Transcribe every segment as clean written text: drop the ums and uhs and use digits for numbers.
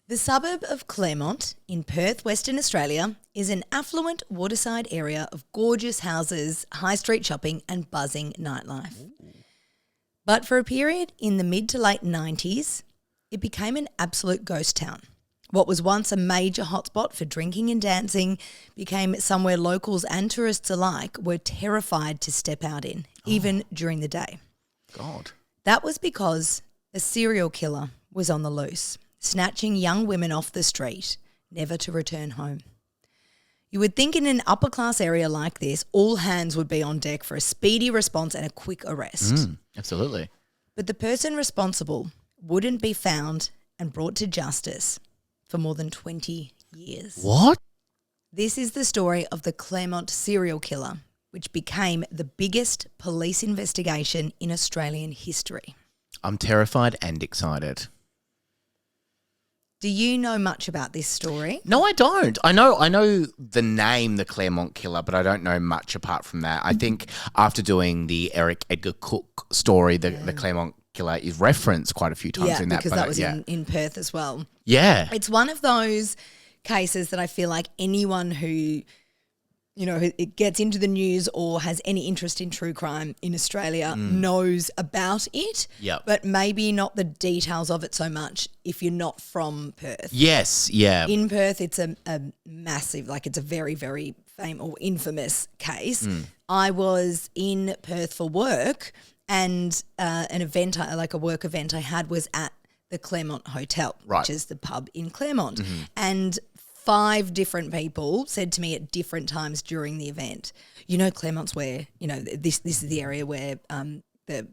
The suburb of Claremont in Perth, Western Australia, is an affluent waterside area of gorgeous houses, high street shopping and buzzing nightlife. Ooh. But for a period in the mid to late 90s, it became an absolute ghost town. What was once a major hotspot for drinking and dancing became somewhere locals and tourists alike were terrified to step out in, even during the day. God. That was because a serial killer was on the loose, snatching young women off the street, never to return home. You would think in an upper-class area like this, all hands would be on deck for a speedy response and a quick arrest. Absolutely. But the person responsible wouldn't be found and brought to justice for more than 20 years. What? This is the story of the Claremont serial killer, which became the biggest police investigation in Australian history. I'm terrified and excited. Do you know much about this story? No, I don't. I know the name, the Claremont Killer, but I don't know much apart from that. I think after doing the Eric Edgar Cook story, the Claremont Killer is referenced quite a few times in that. Because that was in Perth as well. Yeah. It's one of those cases that I feel like anyone who, who it gets into the news or has any interest in true crime in Australia knows about it, but maybe not the details of it so much if you're not from Perth. Yes, yeah. In Perth, it's a massive, it's a very, very famous or infamous case. I was in Perth for work and an event, a work event I had was at the Claremont Hotel, which is the pub in Claremont. And 5 different people said to me at different times during the event, Claremont's where, this is the area where the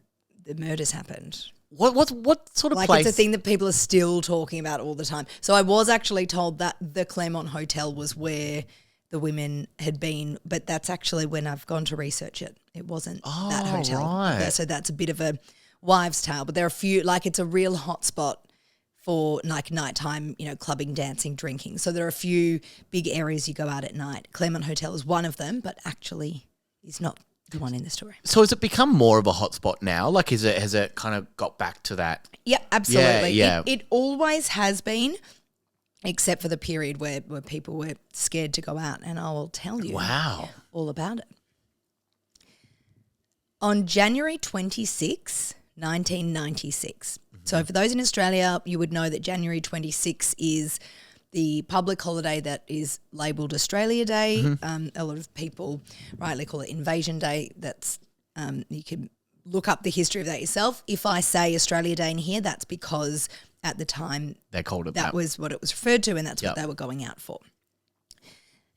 murders happened. What sort of place? It's a thing that people are still talking about all the time. So I was actually told that the Claremont Hotel was where the women had been, but that's actually when I've gone to research it. It wasn't that hotel. Right. So that's a bit of a wives' tale. But there are a few, it's a real hotspot for nighttime, clubbing, dancing, drinking. So there are a few big areas you go out at night. Claremont Hotel is one of them, but actually is not the one in the story. So has it become more of a hotspot now? Has it kind of got back to that? Yeah, absolutely. Yeah. It always has been, except for the period where people were scared to go out, and I will tell you all about it. On January 26, 1996, so for those in Australia, you would know that January 26 is the public holiday that is labelled Australia Day. A lot of people rightly call it Invasion Day. That's you can look up the history of that yourself. If I say Australia Day in here, that's because at the time they called it that was what it was referred to, and that's what they were going out for.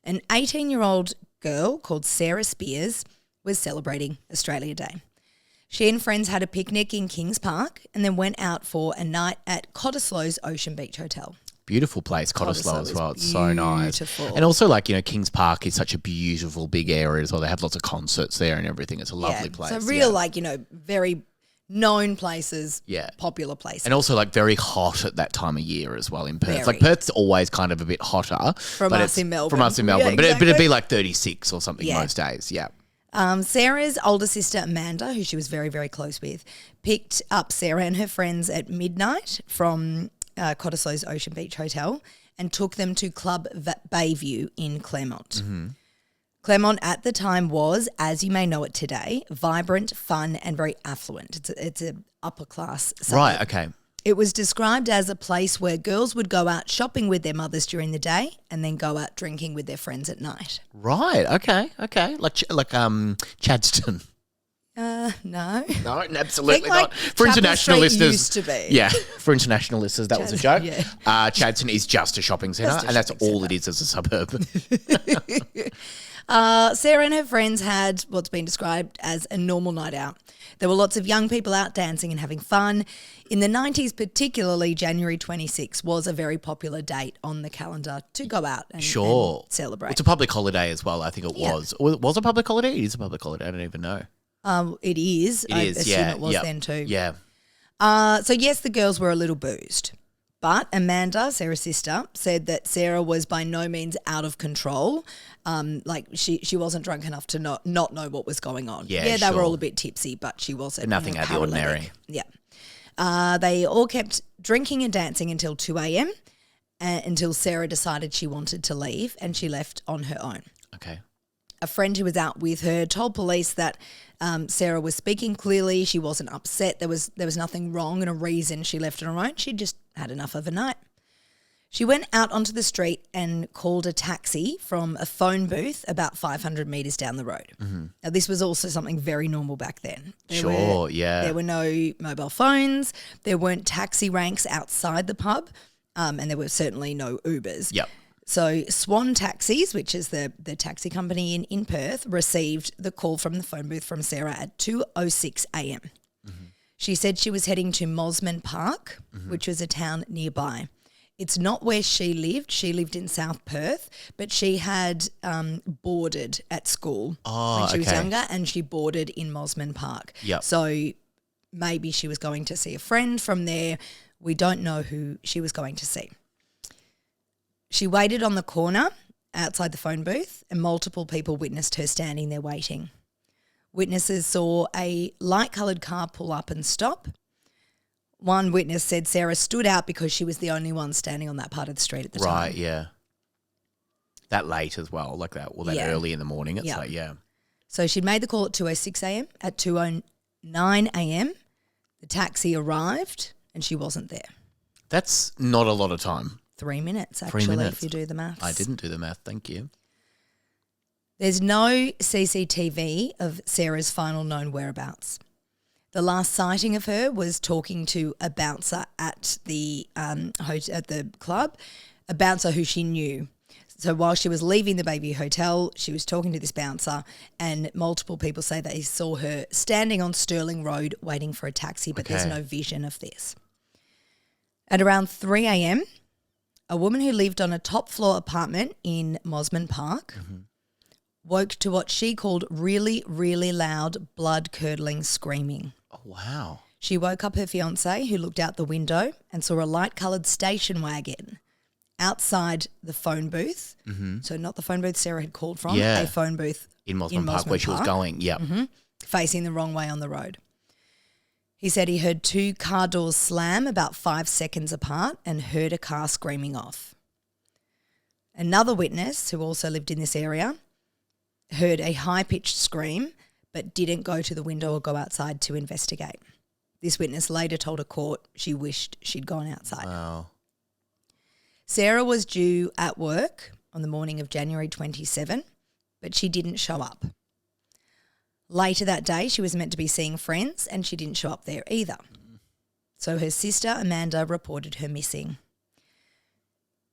An 18-year-old girl called Sarah Spears was celebrating Australia Day. She and friends had a picnic in Kings Park and then went out for a night at Cottesloe's Ocean Beach Hotel. Beautiful place, Cottesloe as well. It's so nice. Beautiful. And also, Kings Park is such a beautiful big area as well. They have lots of concerts there and everything. It's a lovely place. So real, very known places, popular places. And also, very hot at that time of year as well in Perth. Very. Perth's always kind of a bit hotter. From us in Melbourne. Yeah, but it'd be 36 or something most days, Sarah's older sister, Amanda, who she was very, very close with, picked up Sarah and her friends at midnight from Cottesloe's Ocean Beach Hotel and took them to Club Bayview in Claremont. Claremont at the time was, as you may know it today, vibrant, fun and very affluent. It's an upper class suburb. Right, okay. It was described as a place where girls would go out shopping with their mothers during the day and then go out drinking with their friends at night. Right, okay. Like Chadstone. No. No, absolutely not. For international listeners, used to be. Yeah, for international listeners, that was a joke. Yeah. Chadstone is just a shopping centre, and that's all it is as a suburb. Sarah and her friends had what's been described as a normal night out. There were lots of young people out dancing and having fun. In the 90s, particularly, January 26 was a very popular date on the calendar to go out and celebrate. It's a public holiday as well, I think it was. Was it a public holiday? It is a public holiday. I don't even know. It is. I assume it was then too. Yeah. So, yes, the girls were a little boozed. But Amanda, Sarah's sister, said that Sarah was by no means out of control. She wasn't drunk enough to not know what was going on. Yeah, they were all a bit tipsy, but she wasn't. But nothing out of the ordinary. Yeah. They all kept drinking and dancing until 2 a.m. until Sarah decided she wanted to leave and she left on her own. Okay. A friend who was out with her told police that Sarah was speaking clearly. She wasn't upset. There was nothing wrong and a reason she left on her own. She just had enough of a night. She went out onto the street and called a taxi from a phone booth about 500 metres down the road. Mm-hmm. Now, this was also something very normal back then. Yeah. There were no mobile phones. There weren't taxi ranks outside the pub, and there were certainly no Ubers. Yep. So Swan Taxis, which is the taxi company in Perth, received the call from the phone booth from Sarah at 2:06 a.m. Mm-hmm. She said she was heading to Mosman Park, which was a town nearby. It's not where she lived. She lived in South Perth, but she had boarded at school when she was younger, and she boarded in Mosman Park. Yep. So maybe she was going to see a friend from there. We don't know who she was going to see. She waited on the corner outside the phone booth, and multiple people witnessed her standing there waiting. Witnesses saw a light-coloured car pull up and stop. One witness said Sarah stood out because she was the only one standing on that part of the street at the time. Right, yeah. That late as well, like that. Well, that early in the morning. It's like, yeah. So she'd made the call at 2:06 a.m. At 2:09 a.m., the taxi arrived and she wasn't there. That's not a lot of time. 3 minutes, actually, if you do the maths. I didn't do the math, thank you. There's no CCTV of Sarah's final known whereabouts. The last sighting of her was talking to a bouncer at the at the club, a bouncer who she knew. So while she was leaving the Bayview Hotel, she was talking to this bouncer, and multiple people say that he saw her standing on Stirling Road waiting for a taxi, but there's no vision of this. At around 3 a.m, a woman who lived on a top-floor apartment in Mosman Park woke to what she called really, really loud, blood-curdling screaming. Oh, wow. She woke up her fiancé, who looked out the window and saw a light-coloured station wagon outside the phone booth. Mm-hmm. So not the phone booth Sarah had called from, a phone booth in Mosman Park where she was going, facing the wrong way on the road. He said he heard two car doors slam about 5 seconds apart and heard a car screaming off. Another witness, who also lived in this area, heard a high-pitched scream but didn't go to the window or go outside to investigate. This witness later told a court she wished she'd gone outside. Wow. Sarah was due at work on the morning of January 27, but she didn't show up. Later that day, she was meant to be seeing friends and she didn't show up there either. So her sister, Amanda, reported her missing.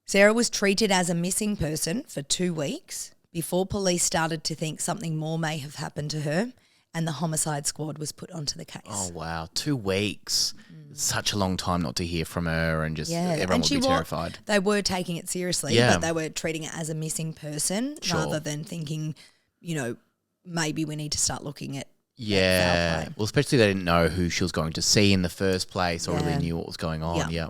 Sarah was treated as a missing person for 2 weeks before police started to think something more may have happened to her, and the homicide squad was put onto the case. Oh, wow. 2 weeks. Such a long time not to hear from her, and just everyone would be terrified. They were taking it seriously, but they were treating it as a missing person rather than thinking, maybe we need to start looking at foul play. Well, especially they didn't know who she was going to see in the first place or really knew what was going on. Yeah.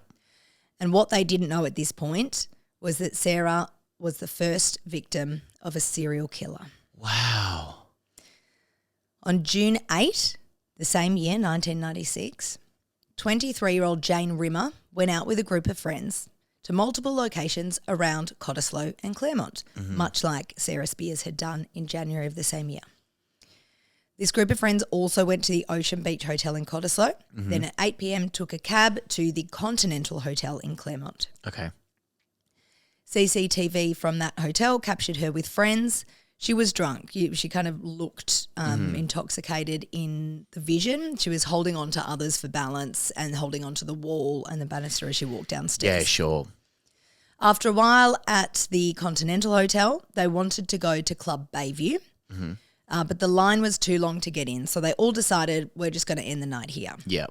And what they didn't know at this point was that Sarah was the first victim of a serial killer. Wow. On June 8, the same year, 1996, 23-year-old Jane Rimmer went out with a group of friends to multiple locations around Cottesloe and Claremont, much like Sarah Spears had done in January of the same year. This group of friends also went to the Ocean Beach Hotel in Cottesloe, then at 8 p.m. took a cab to the Continental Hotel in Claremont. Okay. CCTV from that hotel captured her with friends. She was drunk. She kind of looked intoxicated in the vision. She was holding on to others for balance and holding on to the wall and the banister as she walked downstairs. Yeah, sure. After a while at the Continental Hotel, they wanted to go to Club Bayview, but the line was too long to get in. So they all decided, we're just going to end the night here. Yeah.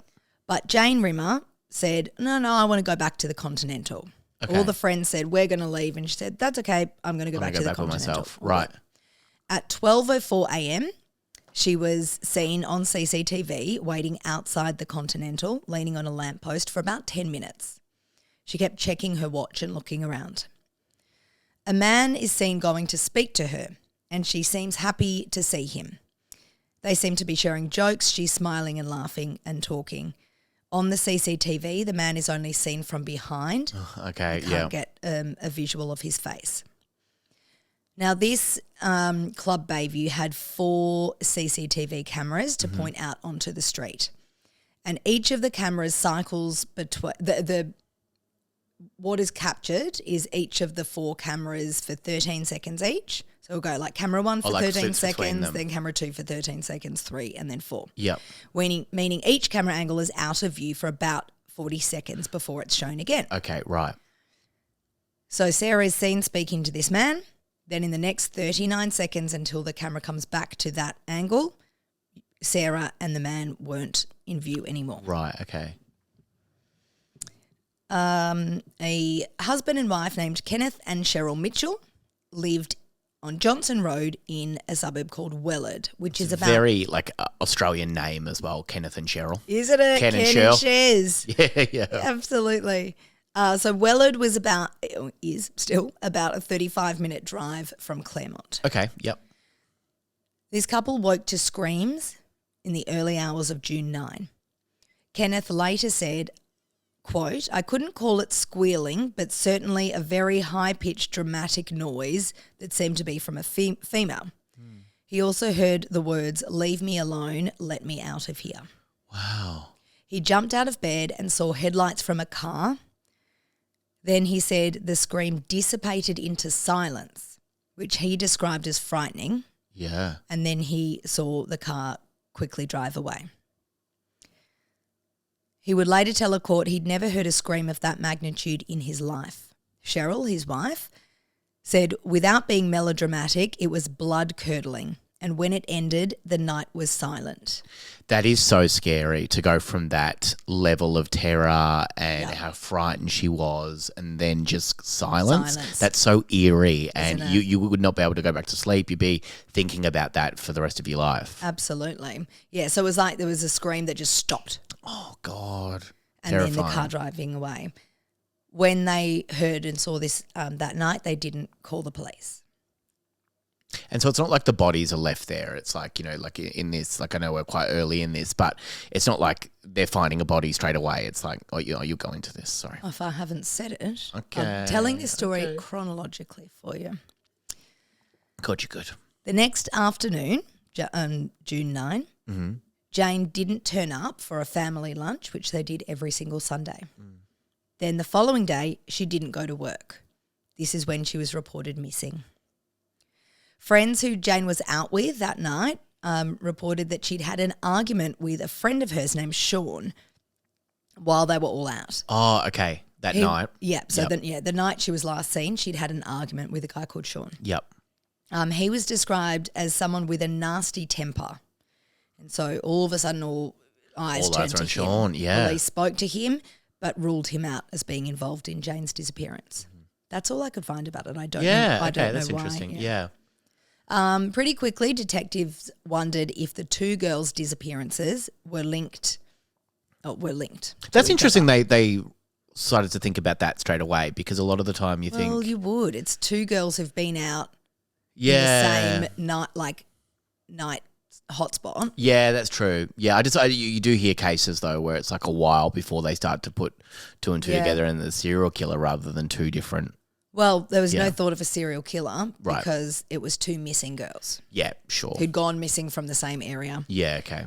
But Jane Rimmer said, no, I want to go back to the Continental. Okay. All the friends said, we're going to leave. And she said, that's okay. I'm going to go back to the Continental. Myself. Right. At 12:04 a.m, she was seen on CCTV waiting outside the Continental, leaning on a lamppost for about 10 minutes. She kept checking her watch and looking around. A man is seen going to speak to her, and she seems happy to see him. They seem to be sharing jokes. She's smiling and laughing and talking. On the CCTV, the man is only seen from behind. Okay, you can't get a visual of his face. Now, this Club Bayview had 4 CCTV cameras to point out onto the street. And each of the cameras cycles between what is captured is each of the 4 cameras for 13 seconds each. So we'll go like camera 1 for 13 seconds, then camera 2 for 13 seconds, 3, and then 4. Yep. Meaning each camera angle is out of view for about 40 seconds before it's shown again. Okay, right. So Sarah is seen speaking to this man. Then in the next 39 seconds until the camera comes back to that angle, Sarah and the man weren't in view anymore. Right, okay. A husband and wife named Kenneth and Cheryl Mitchell lived on Johnson Road in a suburb called Wellard, which is about... Very, Australian name as well, Kenneth and Cheryl. Is it a Ken and Shez? Yeah. Absolutely. So Wellard is still about a 35-minute drive from Claremont. Okay, yep. This couple woke to screams in the early hours of June 9. Kenneth later said, quote, "I couldn't call it squealing, but certainly a very high-pitched dramatic noise that seemed to be from a female. He also heard the words, 'Leave me alone, let me out of here.'" Wow. He jumped out of bed and saw headlights from a car. Then he said the scream dissipated into silence, which he described as frightening. Yeah. And then he saw the car quickly drive away. He would later tell a court he'd never heard a scream of that magnitude in his life. Cheryl, his wife, said, "Without being melodramatic, it was blood-curdling. And when it ended, the night was silent." That is so scary to go from that level of terror and how frightened she was and then just silence. That's so eerie, and you would not be able to go back to sleep. You'd be thinking about that for the rest of your life. Absolutely. Yeah, so it was like there was a scream that just stopped. Oh, God. And Terrifying. then the car driving away. When they heard and saw this that night, they didn't call the police. And so it's not like the bodies are left there. It's like, like in this, like I know we're quite early in this, but it's not like they're finding a body straight away. It's like, you'll go into this, sorry. If I haven't said it, Okay. I'm telling this story chronologically for you. God, you're good. The next afternoon, June 9, Jane didn't turn up for a family lunch, which they did every single Sunday. Then the following day, she didn't go to work. This is when she was reported missing. Friends who Jane was out with that night reported that she'd had an argument with a friend of hers named Sean while they were all out. Oh, okay. That night. Yeah. So the night she was last seen, she'd had an argument with a guy called Sean. Yep. He was described as someone with a nasty temper. And so all of a sudden all eyes turned to him. Sean, yeah. Police spoke to him but ruled him out as being involved in Jane's disappearance. That's all I could find about it. I don't know. I don't know that's why. interesting. Yeah. Pretty quickly, detectives wondered if the 2 girls' disappearances were linked. That's interesting. They decided to think about that straight away, because a lot of the time you think... Well, you would. It's 2 girls who've been out in the same night hotspot. Yeah, that's true. Yeah, you do hear cases though where it's like a while before they start to put 2 and 2 together, and the serial killer rather than 2 different... Well, there was no thought of a serial killer because Right. it was 2 missing girls Yeah, sure. who'd gone missing from the same area. Yeah, okay.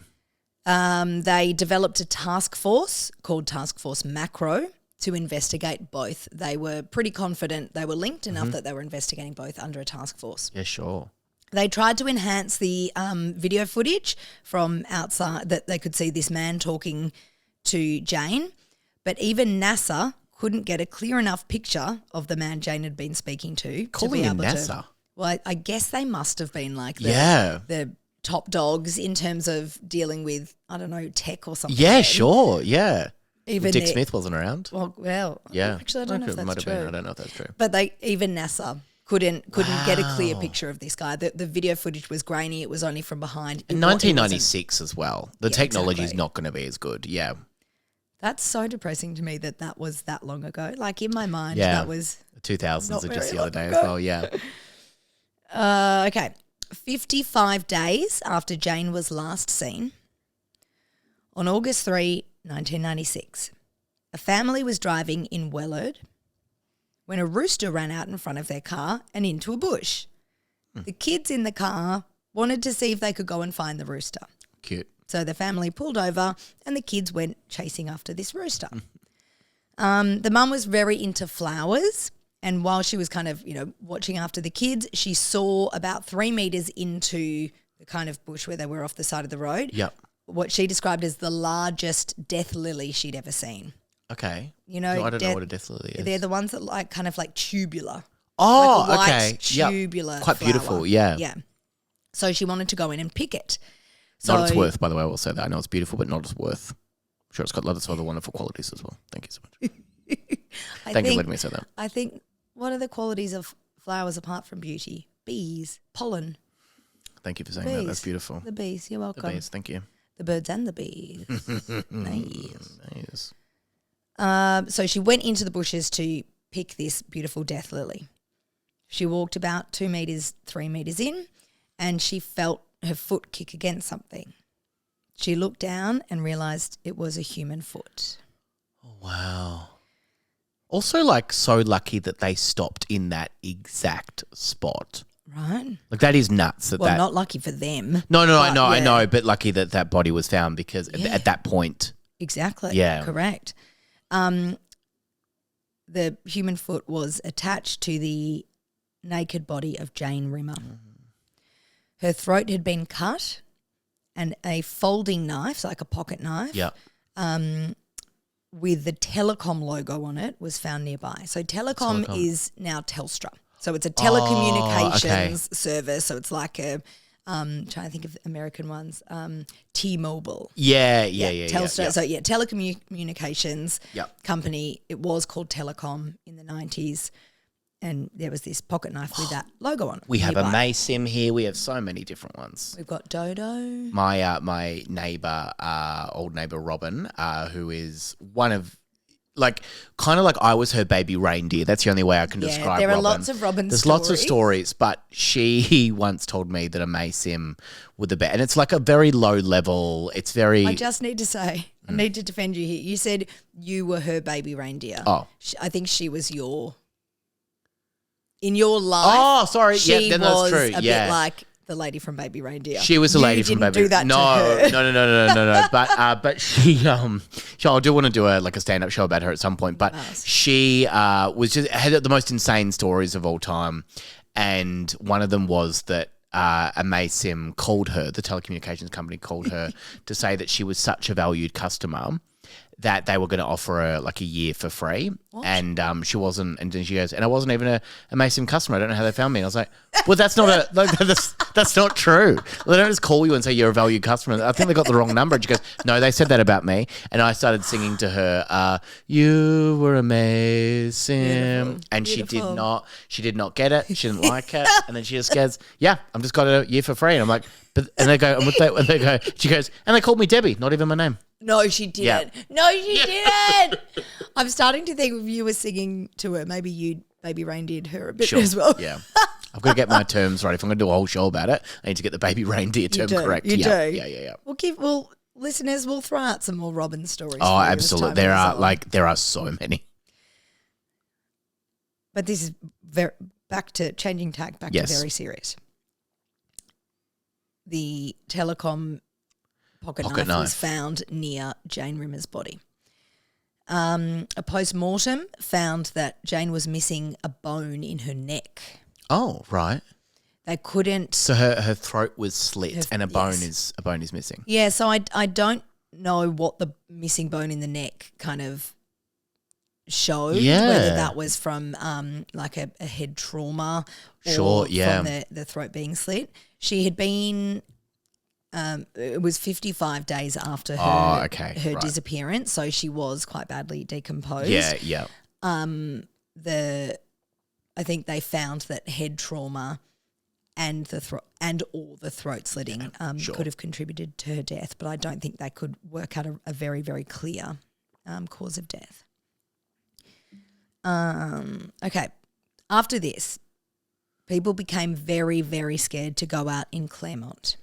They developed a task force called Task Force Macro to investigate both. They were pretty confident they were linked enough that they were investigating both under a task force. Yeah, sure. They tried to enhance the video footage from outside that they could see this man talking to Jane, but even NASA couldn't get a clear enough picture of the man Jane had been speaking to Calling be him able NASA? to. Well, I guess they must have been like the top dogs in terms of dealing with, I don't know, tech or something. Yeah, sure. Yeah. Even Dick Smith wasn't around. Well, Yeah. actually, I don't know if that's true. I don't know if that's true. But even NASA couldn't get a clear picture of this guy. The video footage was grainy. It was only from behind. In 1996 as well. The technology is exactly. not going to be as good. Yeah. That's so depressing to me that was that long ago. Like in my mind, that was... The 2000s not are just very the other long day ago. as well, yeah. Okay. 55 days after Jane was last seen, on August 3, 1996. A family was driving in Wellard when a rooster ran out in front of their car and into a bush. The kids in the car wanted to see if they could go and find the rooster. Cute. So the family pulled over and the kids went chasing after this rooster. The mum was very into flowers, and while she was kind of, watching after the kids, she saw about 3 meters into the kind of bush where they were off the side of the road. Yep. What she described as the largest death lily she'd ever seen. Okay. No, I don't know what a death lily is. They're the ones that kind of like tubular. Oh, like a okay. white tubular Quite flower. beautiful, yeah. Yeah. So she wanted to go in and pick it. So, not its worth, by the way, I will say that. I know it's beautiful, but not its worth. I'm sure it's got lots of other wonderful qualities as well. Thank you so much. Thank you for letting me say that. I think, what are the qualities of flowers apart from beauty? Bees, pollen. Thank you for saying that. That's beautiful. The bees, you're welcome. The bees, thank you. The birds and the bees. Nice. Nice. So she went into the bushes to pick this beautiful death lily. She walked about 2 meters, 3 meters in, and she felt her foot kick against something. She looked down and realised it was a human foot. Oh, wow. Also, like, so lucky that they stopped in that exact spot. Right. Like, that is nuts. Well, not lucky for them. No, I know, but lucky that that body was found because at that point. Exactly. Yeah. Correct. The human foot was attached to the naked body of Jane Rimmer. Her throat had been cut and a folding knife, so like a pocket knife, with the Telecom logo on it was found nearby. So Telecom is now Telstra. So it's a telecommunications service. So it's like a, trying to think of American ones, T-Mobile. Yeah. Telstra. Yeah. So telecommunications company. It was called Telecom in the 90s. And there was this pocket knife with that logo on it. We have a Maysim here. We have so many different ones. We've got Dodo. My neighbour, old neighbour Robin, who is one of, like, kind of like I was her baby reindeer. That's the only way I can describe there Robin. are lots of Robin There's stories. lots of stories, but she once told me that a Maysim with the and it's like a very low level. It's very. I just need to say, I need to defend you here. You said you were her baby reindeer. Oh. I think she was in your life. Oh, sorry. She then that's was true. a bit like the lady from Baby Reindeer. She was the lady from Baby. Do that to her. No. But she I do want to do a stand-up show about her at some point. But she had the most insane stories of all time, and one of them was that a Maysim called her, the telecommunications company called her to say that she was such a valued customer that they were going to offer her like a year for free. What? And she wasn't, and then she goes, and I wasn't even a Maysim customer. I don't know how they found me. And I was like, well, that's not that's not true. They don't just call you and say you're a valued customer. I think they got the wrong number. And she goes, no, they said that about me. And I started singing to her, you were amazing. And she did not get it. She didn't like it. And then she just goes, yeah, I've just got a year for free. And I'm like, and they go, she goes, and they called me Debbie, not even my name. No, she didn't. Yeah. No, she didn't. I'm starting to think if you were singing to her, maybe you'd Baby Reindeered her a bit as well. Yeah. I've got to get my terms right. If I'm going to do a whole show about it, I need to get the Baby Reindeer term correct. You do. Yeah. Listeners, we'll throw out some more Robin stories. Oh, absolutely. There are so many. But this is back to changing tack, to very serious. The Telecom pocket knife was found near Jane Rimmer's body. A post-mortem found that Jane was missing a bone in her neck. Oh, right. They couldn't. So her throat was slit and a bone is missing. Yeah, so I don't know what the missing bone in the neck kind of showed. Yeah. Whether that was from like a head trauma or from the throat being slit. She had been it was 55 days after her disappearance, so she was quite badly decomposed. Yeah. I think they found that head trauma and the throat slitting could have contributed to her death, but I don't think they could work out a very, very clear cause of death. Okay. After this, people became very, very scared to go out in Claremont.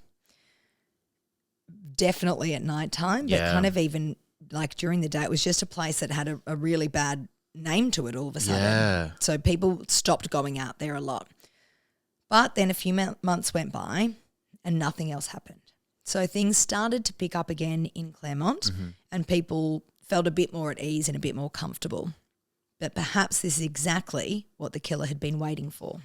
Definitely at night time, but kind of even like during the day, it was just a place that had a really bad name to it all of a sudden. Yeah. So people stopped going out there a lot. But then a few months went by and nothing else happened. So things started to pick up again in Claremont and people felt a bit more at ease and a bit more comfortable. But perhaps this is exactly what the killer had been waiting for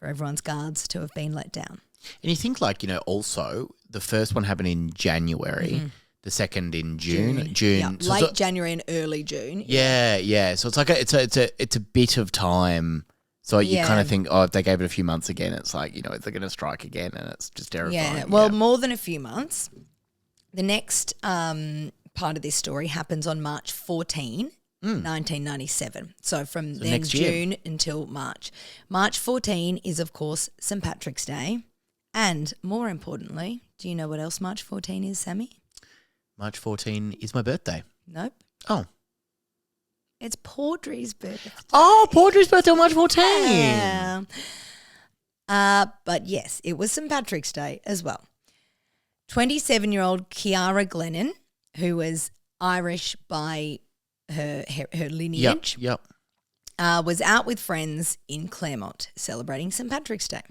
everyone's guards to have been let down. And you think like, also the first one happened in January, the second in June. Yeah, So late January and early June. Yeah. So it's like it's a bit of time. So you kind of think, if they gave it a few months again, it's like, they're going to strike again, and it's just terrifying. Yeah, well, more than a few months. The next part of this story happens on March 14, 1997. So from then next year. June until March. March 14 is, of course, St. Patrick's Day. And more importantly, do you know what else March 14 is, Sammy? March 14 is my birthday. Nope. Oh. It's Paudrey's birthday. Oh, Paudrey's birthday on March 14. Yeah. But yes, it was St. Patrick's Day as well. 27-year-old Kiara Glennon, who was Irish by her lineage, Yep. was out with friends in Claremont celebrating St. Patrick's Day.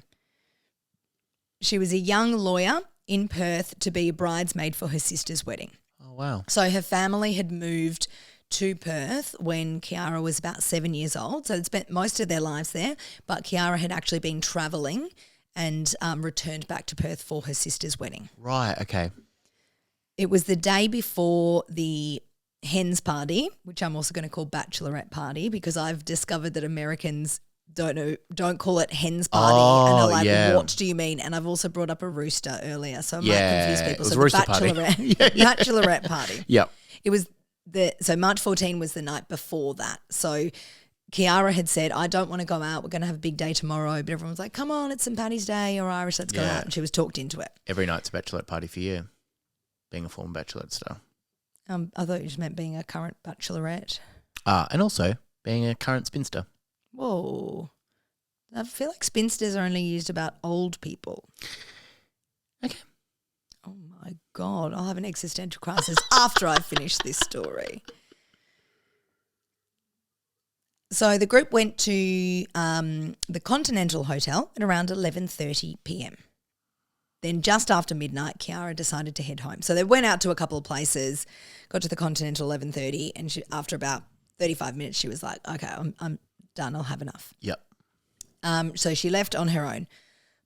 She was a young lawyer in Perth to be a bridesmaid for her sister's wedding. Oh, wow. So her family had moved to Perth when Kiara was about 7 years old. So they'd spent most of their lives there, but Kiara had actually been travelling and returned back to Perth for her sister's wedding. Right, okay. It was the day before the hens party, which I'm also going to call bachelorette party, because I've discovered that Americans don't call it hens party, and they're like, what do you mean? And I've also brought up a rooster earlier, so I might confuse people. It was So a rooster bachelorette party. Yep. It was so March 14 was the night before that. So Kiara had said, I don't want to go out. We're going to have a big day tomorrow. But everyone was like, come on, it's St. Paddy's Day. You're Irish. Let's go out. And she was talked into it. Every night's a bachelorette party for you, being a former bachelorette still. I thought you just meant being a current bachelorette. And also being a current spinster. Whoa. I feel like spinsters are only used about old people. Okay. Oh, my God. I'll have an existential crisis after I finish this story. So the group went to the Continental Hotel at around 11:30 p.m. Then just after midnight, Kiara decided to head home. So they went out to a couple of places, got to the Continental 11:30, and after about 35 minutes, she was like, okay, I'm done. I'll have enough. Yep. So she left on her own.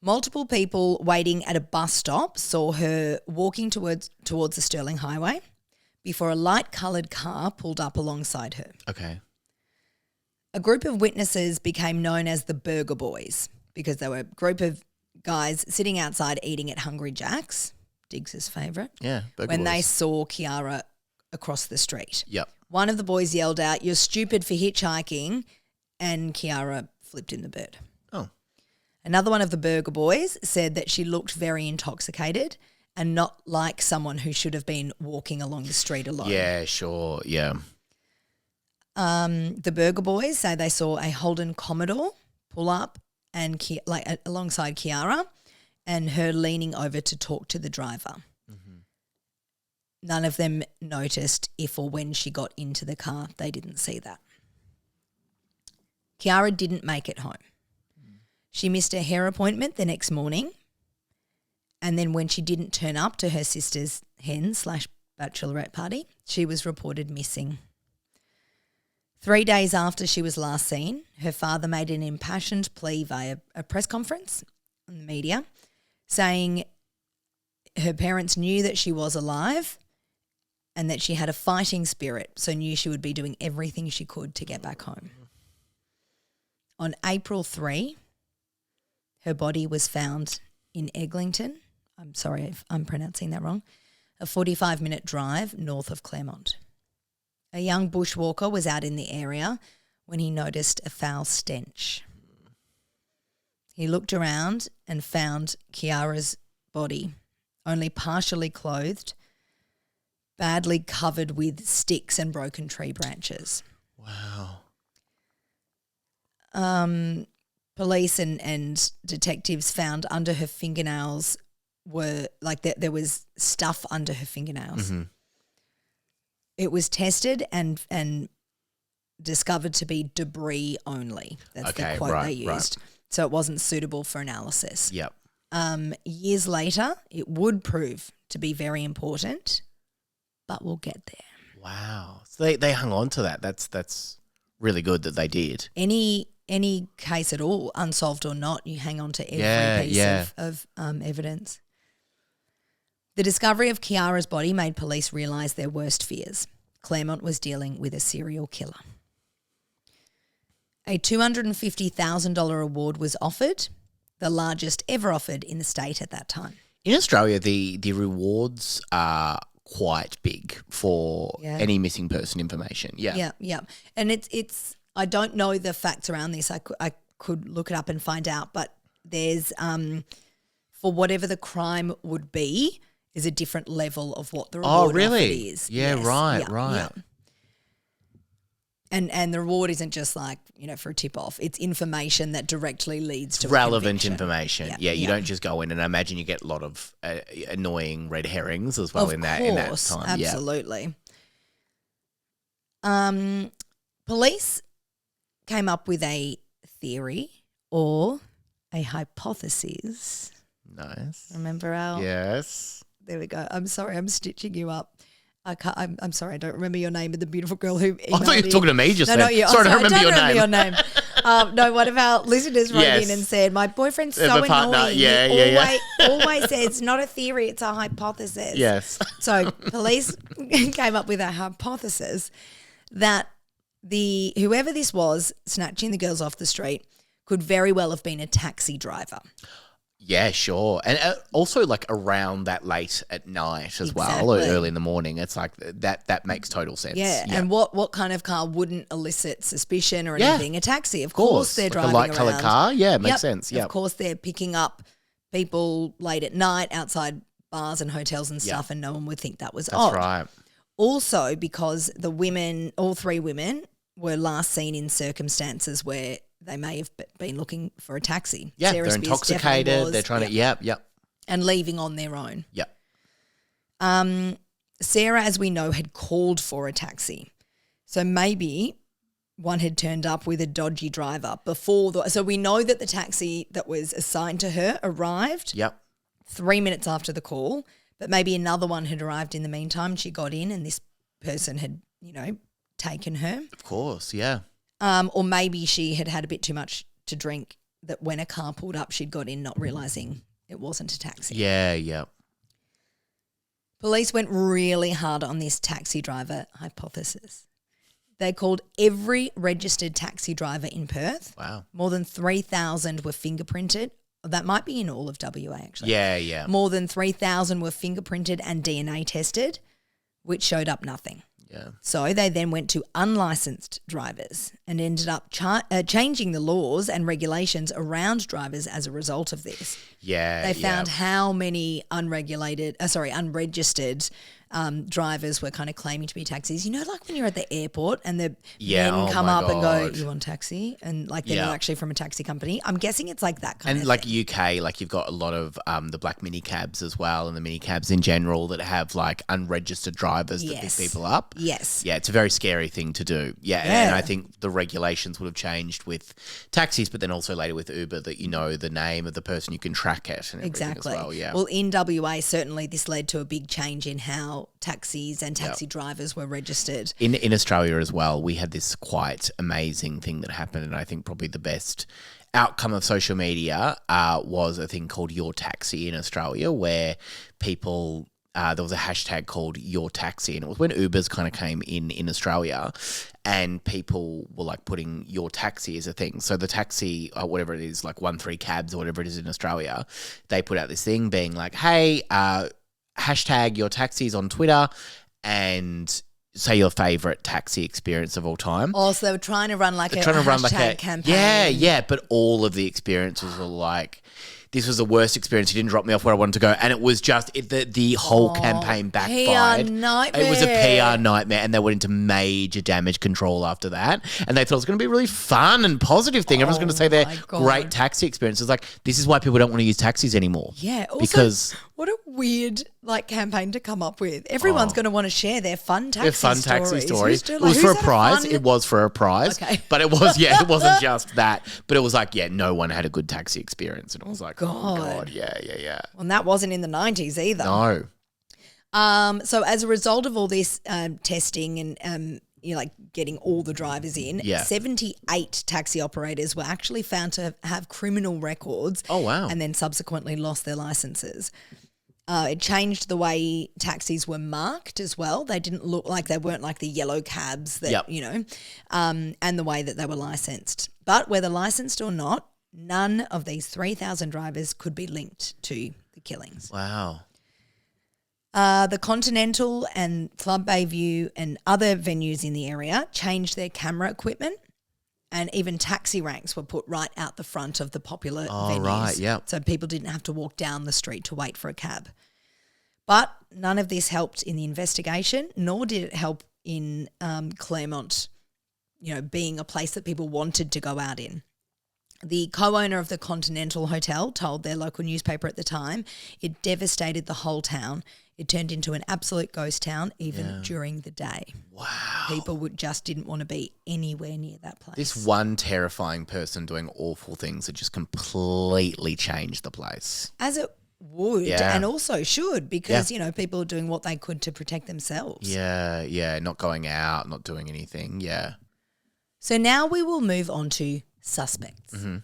Multiple people waiting at a bus stop saw her walking towards the Stirling Highway before a light-coloured car pulled up alongside her. Okay. A group of witnesses became known as the Burger Boys because they were a group of guys sitting outside eating at Hungry Jack's, Diggs's favourite, Yeah, when they saw Kiara across the street. Yep. One of the boys yelled out, "You're stupid for hitchhiking," and Kiara flipped in the bird. Oh. Another one of the Burger Boys said that she looked very intoxicated and not like someone who should have been walking along the street alone. Yeah, sure, yeah. The Burger Boys say they saw a Holden Commodore pull up and alongside Kiara and her leaning over to talk to the driver. Mm-hmm. None of them noticed if or when she got into the car. They didn't see that. Kiara didn't make it home. She missed a hair appointment the next morning, and then when she didn't turn up to her sister's hen/bachelorette party, she was reported missing. 3 days after she was last seen, her father made an impassioned plea via a press conference in the media, saying her parents knew that she was alive and that she had a fighting spirit, so knew she would be doing everything she could to get back home. On April 3, her body was found in Eglinton. I'm sorry if I'm pronouncing that wrong. A 45-minute drive north of Claremont. A young bushwalker was out in the area when he noticed a foul stench. He looked around and found Kiara's body, only partially clothed, badly covered with sticks and broken tree branches. Wow. Police and detectives found under her fingernails were there was stuff under her fingernails. Mm-hmm. It was tested and discovered to be debris only. That's the quote they used. Right. So it wasn't suitable for analysis. Yep. Years later, it would prove to be very important, but we'll get there. Wow. So they hung on to that. That's really good that they did. Any case at all, unsolved or not, you hang on to every piece of evidence. The discovery of Kiara's body made police realise their worst fears. Claremont was dealing with a serial killer. A $250,000 award was offered, the largest ever offered in the state at that time. In Australia, the rewards are quite big for any missing person information. Yeah. Yeah. And it's I don't know the facts around this. I could look it up and find out, but there's for whatever the crime would be, is a different level of what the reward is. Yeah, yes. Right. Yeah. And the reward isn't just like, for a tip-off. It's information that directly leads to relevant information. Yeah, you don't just go in, and I imagine you get a lot of annoying red herrings as well in that time. Absolutely. Police came up with a theory or a hypothesis. Nice. Remember our... Yes. There we go. I'm sorry, I'm stitching you up. I'm sorry, I don't remember your name, but the beautiful girl who emailed I thought you were talking to me just then. No, you. Sorry, I don't remember your name. No, one of our listeners wrote in and said, my boyfriend's so annoying. He always says, not a theory, it's a hypothesis. Yes. So police came up with a hypothesis that whoever this was snatching the girls off the street could very well have been a taxi driver. Yeah, sure. And also like around that late at night as well, or early in the morning. It's like that makes total sense. Yeah. And what kind of car wouldn't elicit suspicion or anything? A taxi. Of course they're driving around. A light-coloured car? Yeah, makes sense. Of course they're picking up people late at night outside bars and hotels and stuff, and no one would think that was odd. That's right. Also because all three women were last seen in circumstances where they may have been looking for a taxi. Yeah, they're intoxicated. They're trying to, yep. And leaving on their own. Yep. Sarah, as we know, had called for a taxi. So maybe one had turned up with a dodgy driver before. So we know that the taxi that was assigned to her arrived 3 minutes after the call, but maybe another one had arrived in the meantime. She got in and this person had, taken her. Of course, yeah. Or maybe she had had a bit too much to drink that when a car pulled up, she'd got in not realising it wasn't a taxi. Yeah. Police went really hard on this taxi driver hypothesis. They called every registered taxi driver in Perth. Wow. More than 3,000 were fingerprinted. That might be in all of WA actually. Yeah. More than 3,000 were fingerprinted and DNA tested, which showed up nothing. Yeah. So they then went to unlicensed drivers and ended up changing the laws and regulations around drivers as a result of this. Yeah. They found how many unregistered drivers were kind of claiming to be taxis. Like when you're at the airport and the men come up and go, you want a taxi? And like they're not actually from a taxi company. I'm guessing it's like that kind of thing. And like UK, like you've got a lot of the black mini cabs as well, and the mini cabs in general that have like unregistered drivers that pick people up. Yes. Yeah, it's a very scary thing to do. Yeah. And I think the regulations would have changed with taxis, but then also later with Uber that the name of the person, you can track it and everything as well. Yeah. Well, in WA, certainly this led to a big change in how taxis and taxi drivers were registered. In Australia as well, we had this quite amazing thing that happened, and I think probably the best outcome of social media was a thing called Your Taxi in Australia, where people there was a hashtag called Your Taxi, and it was when Ubers kind of came in Australia, and people were like putting Your Taxi as a thing. So the taxi, whatever it is, like 13 cabs or whatever it is in Australia, they put out this thing being like, hey, hashtag Your Taxis on Twitter and say your favourite taxi experience of all time. Oh, so they were trying to run like a hashtag campaign. Yeah, but all of the experiences were like this was the worst experience. He didn't drop me off where I wanted to go. And it was just the whole campaign backfired. PR nightmare. It was a PR nightmare, and they went into major damage control after that. And they thought it was going to be a really fun and positive thing. Everyone's going to say their great taxi experience. It's like, this is why people don't want to use taxis anymore. Yeah. Also, because what a weird campaign to come up with. Everyone's going to want to share their fun taxi stories. It was for a prize. It was for a prize. Okay. But it wasn't just that. But it was like, no one had a good taxi experience. And I was like, oh God, yeah. Well, and that wasn't in the 90s either. No. So as a result of all this testing and getting all the drivers in, 78 taxi operators were actually found to have criminal records. Oh, wow. And then subsequently lost their licenses. It changed the way taxis were marked as well. They didn't look like, they weren't like the yellow cabs that, and the way that they were licensed. But whether licensed or not, none of these 3,000 drivers could be linked to the killings. Wow. The Continental and Club Bayview and other venues in the area changed their camera equipment, and even taxi ranks were put right out the front of the popular venues. Right, yeah. So people didn't have to walk down the street to wait for a cab. But none of this helped in the investigation, nor did it help in Claremont, being a place that people wanted to go out in. The co-owner of the Continental Hotel told their local newspaper at the time it devastated the whole town. It turned into an absolute ghost town even during the day. Wow. People just didn't want to be anywhere near that place. This one terrifying person doing awful things that just completely changed the place. As it would and also should, because, people are doing what they could to protect themselves. Yeah, not going out, not doing anything, So now we will move on to suspects. Mm-hmm.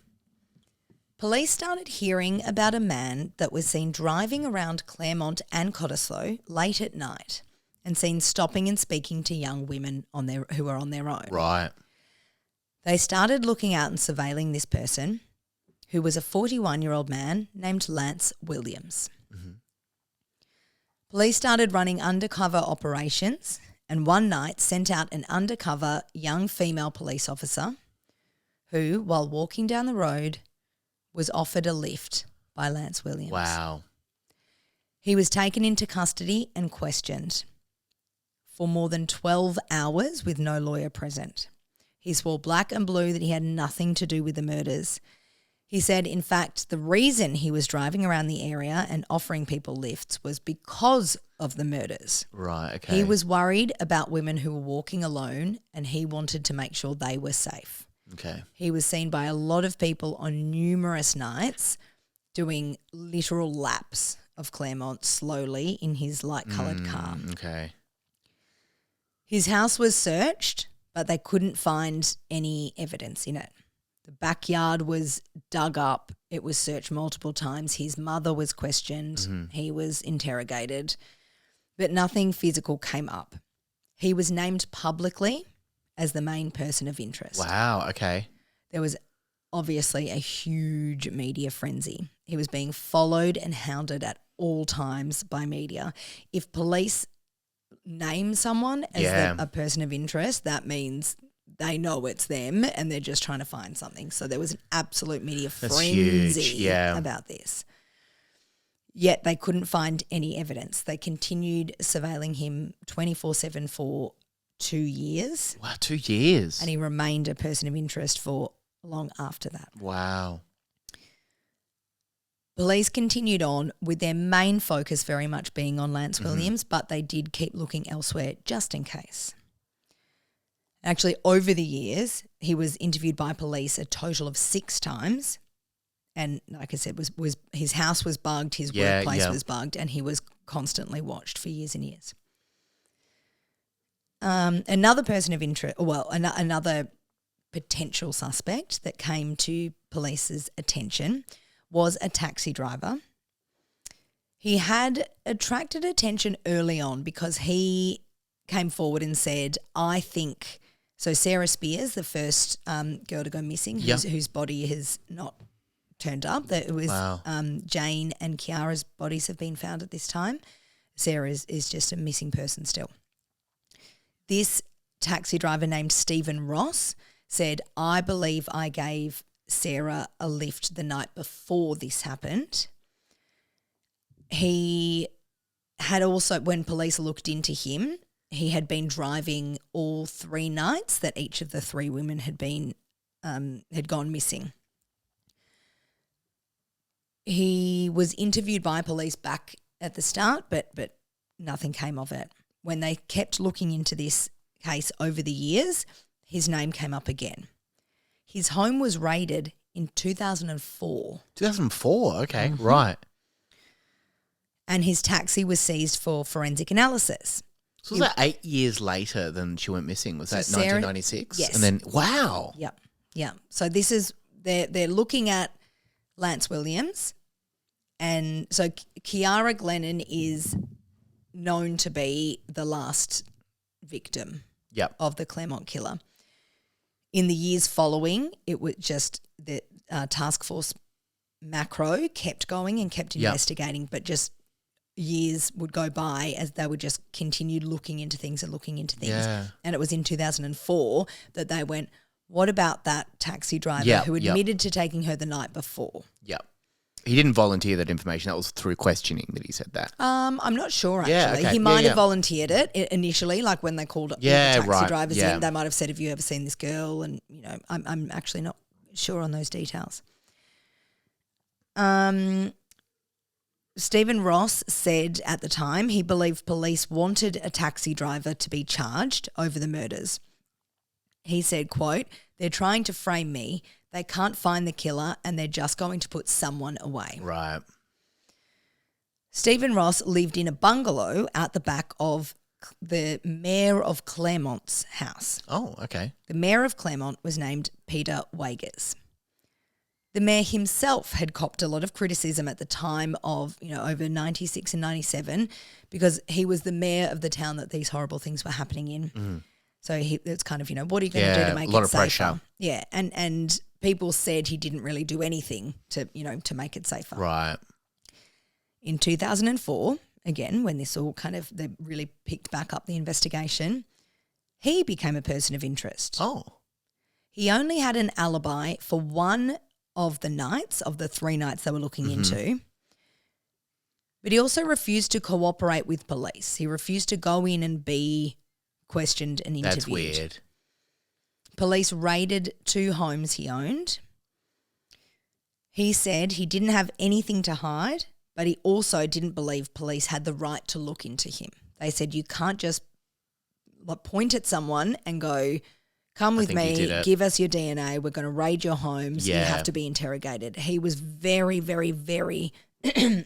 Police started hearing about a man that was seen driving around Claremont and Cottesloe late at night and seen stopping and speaking to young women who were on their own. Right. They started looking out and surveilling this person, who was a 41-year-old man named Lance Williams. Mm-hmm. Police started running undercover operations and one night sent out an undercover young female police officer who, while walking down the road, was offered a lift by Lance Williams. Wow. He was taken into custody and questioned for more than 12 hours with no lawyer present. He swore black and blue that he had nothing to do with the murders. He said, in fact, the reason he was driving around the area and offering people lifts was because of the murders. Right, okay. He was worried about women who were walking alone and he wanted to make sure they were safe. Okay. He was seen by a lot of people on numerous nights doing literal laps of Claremont slowly in his light-coloured car. Okay. His house was searched, but they couldn't find any evidence in it. The backyard was dug up. It was searched multiple times. His mother was questioned. Mm-hmm. He was interrogated, but nothing physical came up. He was named publicly as the main person of interest. Wow, okay. There was obviously a huge media frenzy. He was being followed and hounded at all times by media. If police name someone as a person of interest, that means they know it's them and they're just trying to find something. So there was an absolute media frenzy about this. Yet they couldn't find any evidence. They continued surveilling him 24/7 for 2 years. Wow, 2 years. And he remained a person of interest for long after that. Wow. Police continued on with their main focus very much being on Lance Williams, but they did keep looking elsewhere just in case. Actually, over the years, he was interviewed by police a total of 6 times. And like I said, was his house was bugged, his workplace was bugged, and he was constantly watched for years and years. Another person of interest, another potential suspect that came to police's attention was a taxi driver. He had attracted attention early on because he came forward and said, I think, so Sarah Spears, the first girl to go missing, whose body has not turned up, that it was Jane and Kiara's bodies have been found at this time. Sarah is just a missing person still. This taxi driver named Stephen Ross said, I believe I gave Sarah a lift the night before this happened. He had also, when police looked into him, he had been driving all 3 nights that each of the 3 women had gone missing. He was interviewed by police back at the start, but nothing came of it. When they kept looking into this case over the years, his name came up again. His home was raided in 2004. 2004, okay, right. And his taxi was seized for forensic analysis. So was that 8 years later than she went missing? Was that Sarah, 1996? Yes. And then, wow. Yep. Yeah. So this is, they're looking at Lance Williams. And so Kiara Glennon is known to be the last victim of the Claremont Killer. In the years following, it was just the task force macro kept going and kept investigating, but just years would go by as they would just continue looking into things and looking into things. Yeah. And it was in 2004 that they went, what about that taxi driver who admitted to taking her the night before? Yep. He didn't volunteer that information. That was through questioning that he said that. I'm not sure, actually. Yeah, okay. He might have volunteered it initially, like when they called up the taxi drivers in, they might have said, have you ever seen this girl? And, you know, I'm actually not sure on those details. Stephen Ross said at the time he believed police wanted a taxi driver to be charged over the murders. He said, quote, they're trying to frame me. They can't find the killer and they're just going to put someone away. Right. Stephen Ross lived in a bungalow out the back of the mayor of Claremont's house. Oh, okay. The mayor of Claremont was named Peter Wagers. The mayor himself had copped a lot of criticism at the time of, you know, over 96 and 97 because he was the mayor of the town that these horrible things were happening in. Mm. So it's kind of, you know, what are you going to do to make it safer? A lot of pressure. Yeah, and people said he didn't really do anything to, you know, to make it safer. Right. In 2004, again, when this all kind of, they really picked back up the investigation, he became a person of interest. Oh. He only had an alibi for one of the nights, of the 3 nights they were looking into, but he also refused to cooperate with police. He refused to go in and be questioned and interviewed. That's weird. Police raided 2 homes he owned. He said he didn't have anything to hide, but he also didn't believe police had the right to look into him. They said you can't just point at someone and go, come with me, give us your DNA, we're going to raid your homes, you have to be interrogated. He was very, very, very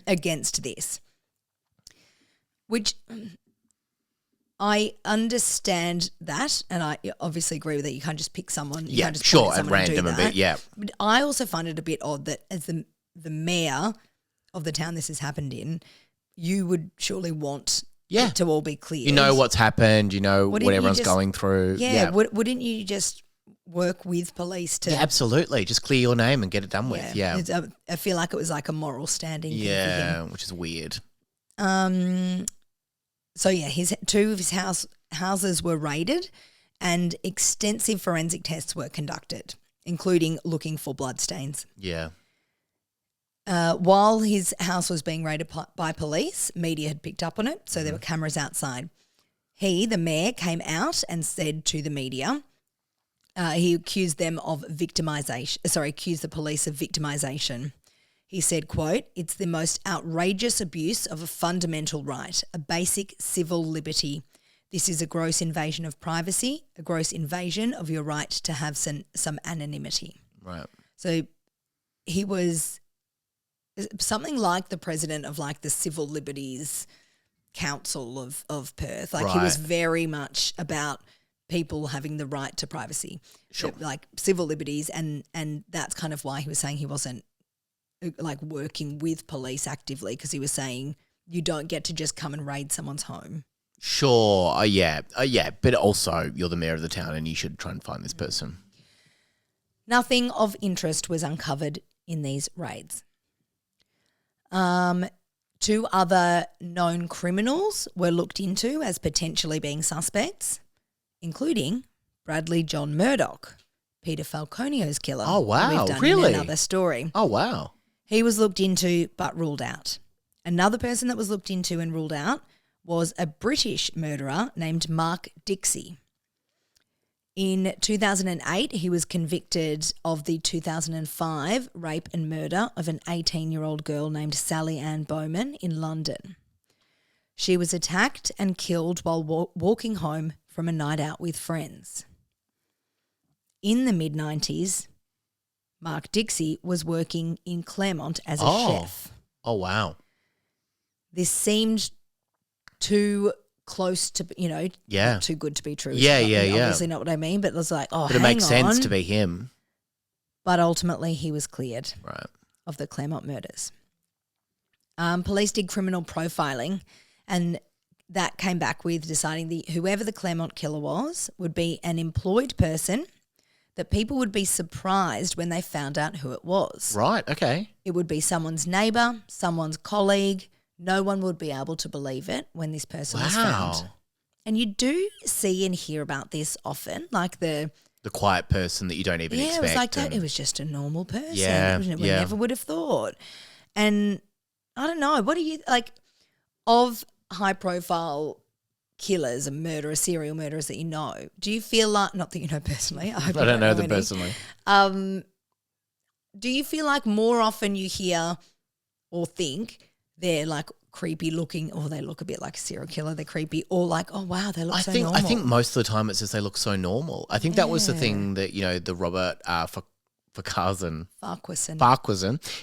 against this, which I understand that, and I obviously agree with that. You can't just pick someone. You can't just point at someone at random and do that. A bit, But I also find it a bit odd that as the mayor of the town this has happened in, you would surely want it to all be clear. You know what's happened. You know what everyone's going through. Yeah. Wouldn't you just work with police to? Yeah, absolutely. Just clear your name and get it done with. Yeah. I feel like it was like a moral standing. Yeah, thing for him. Which is weird. So yeah, 2 of his houses were raided, and extensive forensic tests were conducted, including looking for bloodstains. Yeah. While his house was being raided by police, media had picked up on it, so there were cameras outside. He, the mayor, came out and said to the media, he accused them of accused the police of victimization. He said, quote, it's the most outrageous abuse of a fundamental right, a basic civil liberty. This is a gross invasion of privacy, a gross invasion of your right to have some anonymity. Right. So he was something like the president of like the Civil Liberties Council of Perth. Like he was very much about people having the right to privacy, like civil liberties, and that's kind of why he was saying he wasn't like working with police actively, because he was saying you don't get to just come and raid someone's home. Sure, yeah, but also you're the mayor of the town and you should try and find this person. Nothing of interest was uncovered in these raids. 2 other known criminals were looked into as potentially being suspects, including Bradley John Murdoch, Peter Falconio's killer. Oh, wow. We've done Really? in another story. Oh, wow. He was looked into but ruled out. Another person that was looked into and ruled out was a British murderer named Mark Dixie. In 2008, he was convicted of the 2005 rape and murder of an 18-year-old girl named Sally Ann Bowman in London. She was attacked and killed while walking home from a night out with friends. In the mid-90s, Mark Dixie was working in Claremont as a chef. Oh, wow. This seemed too close to, not too good to be true. Yeah, Obviously not what I mean, but it was like, but it makes sense to be him. But ultimately he was cleared Right. of the Claremont murders. Police did criminal profiling, and that came back with deciding whoever the Claremont killer was would be an employed person that people would be surprised when they found out who it was. Right, okay. It would be someone's neighbour, someone's colleague. No one would be able to believe it when this person was found. And you do see and hear about this often, like the quiet person that you don't even expect. Yeah, it was like it was just a normal person. Yeah, We never would have thought. And I don't know, what do you, like, of high-profile killers and murderers, serial murderers that you know, do you feel like, not that you know personally, I don't know them any, personally. Do you feel like more often you hear or think they're like creepy looking, or they look a bit like a serial killer, they're creepy, or like, oh wow, they look so normal? I think most of the time it's just they look so normal. I think that was the thing that, the Robert Farquharson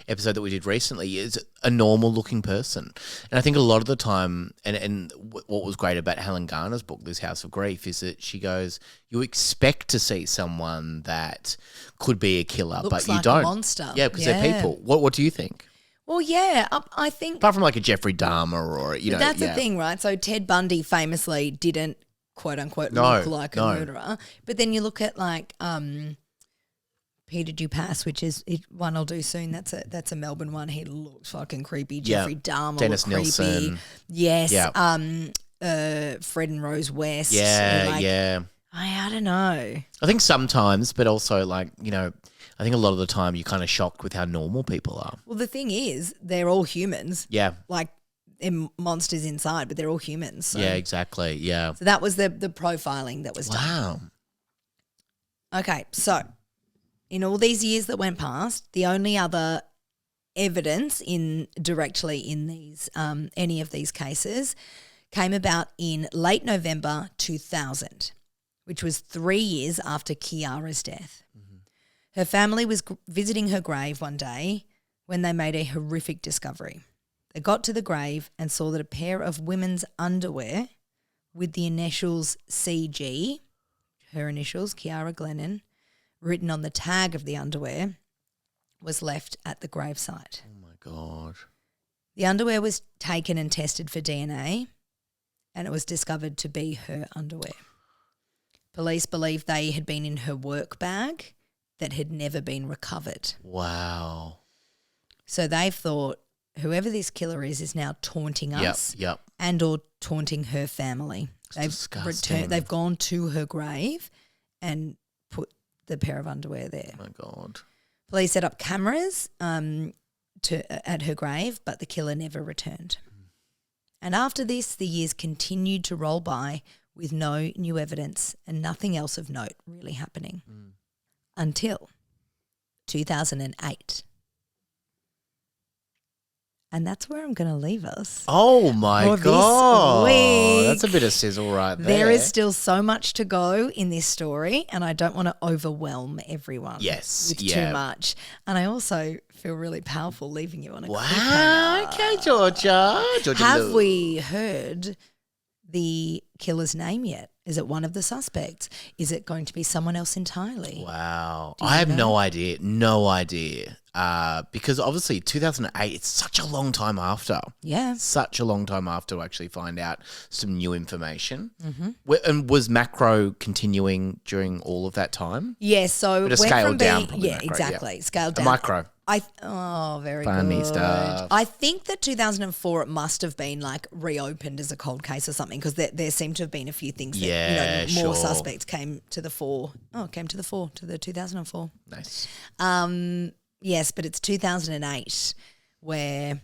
episode that we did recently is a normal looking person. And I think a lot of the time, and what was great about Helen Garner's book, This House of Grief, is that she goes, you expect to see someone that could be a killer, Looks but you like don't. a monster. Yeah, because they're people. What do you think? Well, yeah, I think... Apart from like a Jeffrey Dahmer or, That's the thing, right? So Ted Bundy famously didn't, quote unquote, look like a murderer. But then you look at like Peter Dupas, which is one I'll do soon. That's a Melbourne one. He looks fucking creepy. Jeffrey Dahmer Dennis looked creepy. Nilsson. Yes. Yeah. Fred and Rose West. Yeah. I don't know. I think sometimes, but also like, I think a lot of the time you're kind of shocked with how normal people are. Well, the thing is, they're all humans. Yeah. Like, they're monsters inside, but they're all humans. So. Yeah, exactly. Yeah. So that was the profiling that was done. Wow. Okay, so in all these years that went past, the only other evidence directly in these any of these cases came about in late November 2000, which was 3 years after Kiara's death. Her family was visiting her grave one day when they made a horrific discovery. They got to the grave and saw that a pair of women's underwear with the initials CG, her initials, Kiara Glennon, written on the tag of the underwear, was left at the gravesite. Oh, my God. The underwear was taken and tested for DNA, and it was discovered to be her underwear. Police believe they had been in her work bag that had never been recovered. Wow. So they've thought whoever this killer is now taunting us and or taunting her family. They've gone to her grave and put the pair of underwear there. Oh, my God. Police set up cameras at her grave, but the killer never returned. And after this, the years continued to roll by with no new evidence and nothing else of note really happening. Until 2008. And that's where I'm going to leave us. Oh, my God. Week. That's a bit of sizzle right there. There is still so much to go in this story, and I don't want to overwhelm everyone with too much. And I also feel really powerful leaving you on a cliffhanger. Okay, Georgia. Have we heard the killer's name yet? Is it one of the suspects? Is it going to be someone else entirely? Wow. I have no idea. Because obviously 2008, it's such a long time after. Yeah. Such a long time after to actually find out some new information. And was Macro continuing during all of that time? Yeah, so but it went scaled from down being, probably. Yeah, Macro, exactly. Scaled down. Micro. Very Funny good. stuff. I think that 2004 it must have been like reopened as a cold case or something because there seemed to have been a few things that more suspects came to the fore. To the 2004. Nice. Yes, but it's 2008 where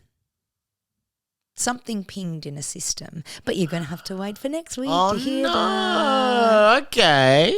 something pinged in a system. But you're going to have to wait for next week to hear that. Okay.